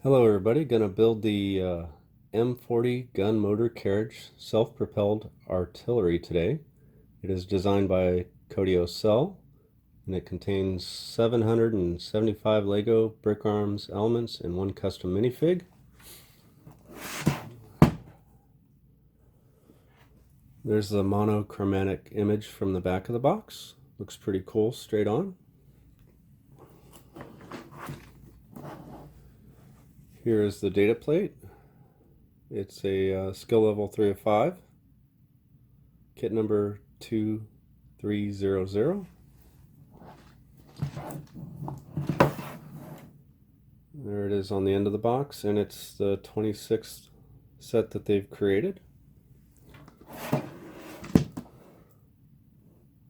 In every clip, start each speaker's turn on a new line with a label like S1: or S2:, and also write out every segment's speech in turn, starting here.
S1: Hello everybody, gonna build the M40 Gun Motor Carriage Self-Propelled Artillery today. It is designed by Codio Cell and it contains 775 Lego BrickArms elements and one custom minifig. There's the monochromatic image from the back of the box. Looks pretty cool straight on. Here is the data plate. It's a skill level 3 of 5, kit number 2300. There it is on the end of the box, and it's the 26th set that they've created.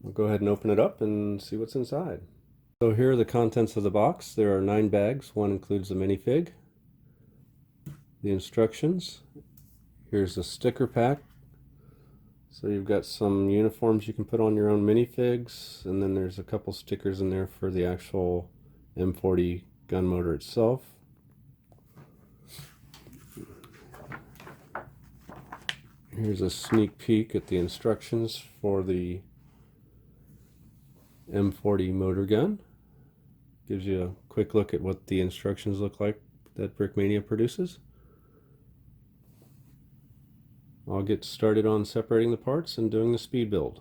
S1: We'll go ahead and open it up and see what's inside. So here are the contents of the box. There are 9 bags. One includes the minifig, the instructions. Here's a sticker pack. So you've got some uniforms you can put on your own minifigs, and then there's a couple stickers in there for the actual M40 gun motor itself. Here's a sneak peek at the instructions for the M40 motor gun. Gives you a quick look at what the instructions look like that Brickmania produces. I'll get started on separating the parts and doing the speed build.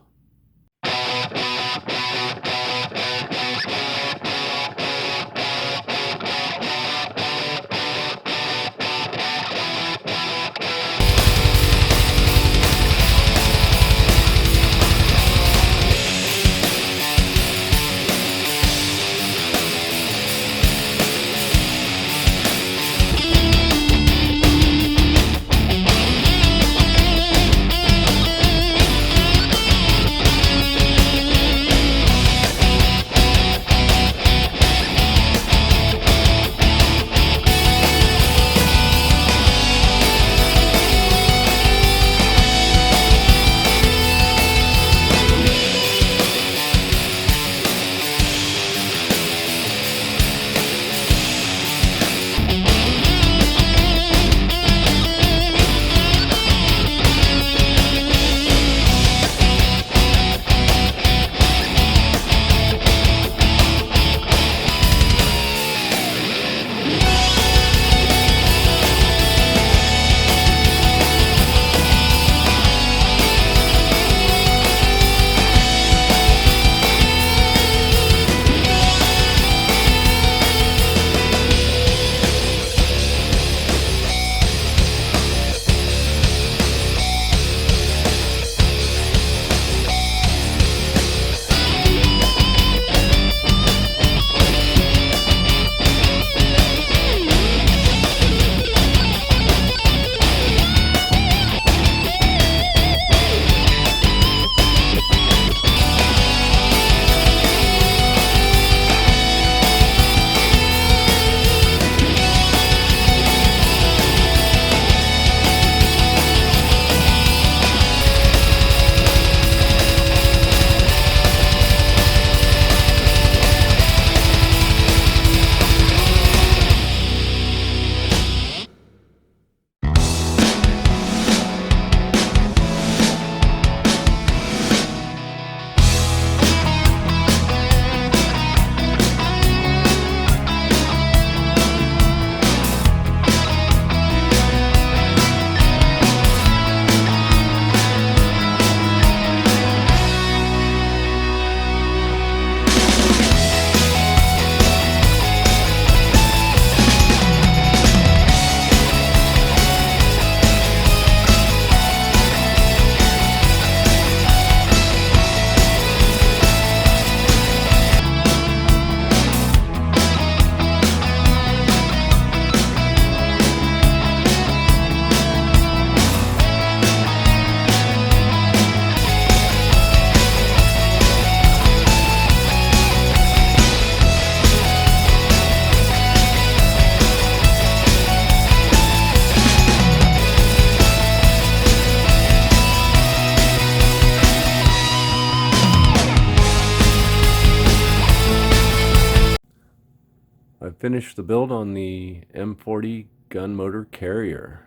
S1: I finished the build on the M40 Gun Motor Carrier.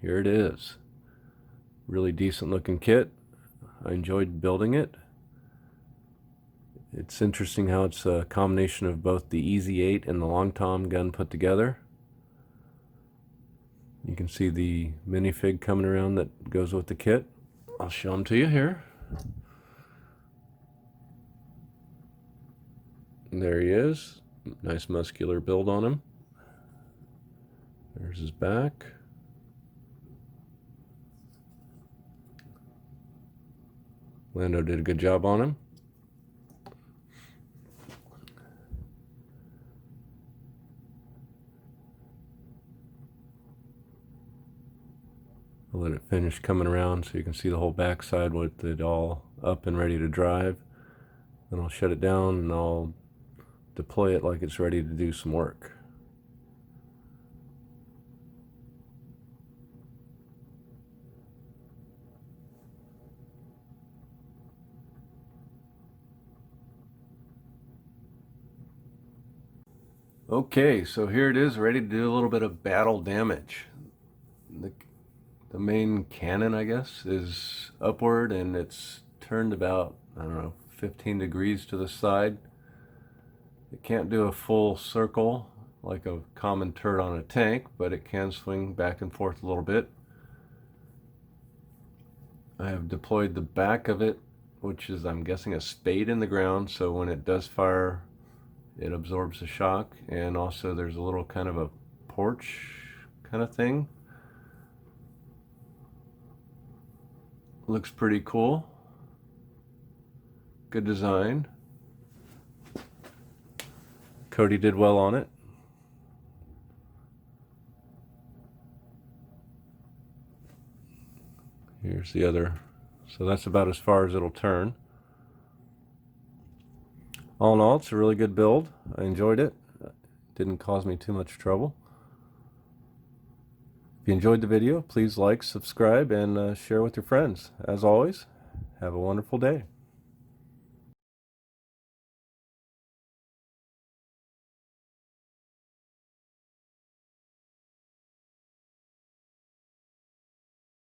S1: Here it is. Really decent looking kit. I enjoyed building it. It's interesting how it's a combination of both the Easy 8 and the Long Tom gun put together. You can see the minifig coming around that goes with the kit. I'll show them to you here. And there he is. Nice muscular build on him. There's his back. Lando did a good job on him. I'll let it finish coming around so you can see the whole backside with it all up and ready to drive. Then I'll shut it down and I'll deploy it like it's ready to do some work. Okay, so here it is, ready to do a little bit of battle damage. The main cannon, I guess, is upward and it's turned about, I don't know, 15 degrees to the side. It can't do a full circle like a common turret on a tank, but it can swing back and forth a little bit. I have deployed the back of it, which is, I'm guessing, a spade in the ground, so when it does fire, it absorbs the shock. And also there's a little kind of a porch kind of thing. Looks pretty cool. Good design. Cody did well on it. Here's the other. So that's about as far as it'll turn. All in all, it's a really good build. I enjoyed it. Didn't cause me too much trouble. If you enjoyed the video, please like, subscribe, and share with your friends. As always, have a wonderful day.